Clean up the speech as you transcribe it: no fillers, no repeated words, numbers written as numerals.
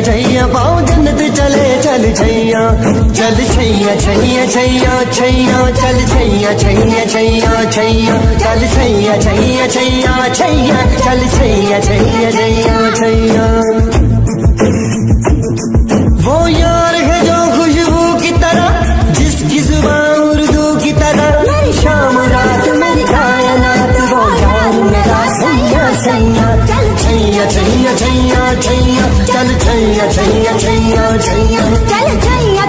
छैया पाओ जन्नत चले चल छैया चल छैया छैया छैया छैया चल छैया छैया छैया छैया चल छैया छैया छैया छैया चल छैया छैया छैया छैया। वो यार है जो खुशबू की तरह जिसकी जुबान उर्दू की तरह मेरी शाम रात मेरी कायनात वो यार मेरा सैया सैया चल छैया छैया छैया छैया चल छैया छैया छैया छैया चल छैया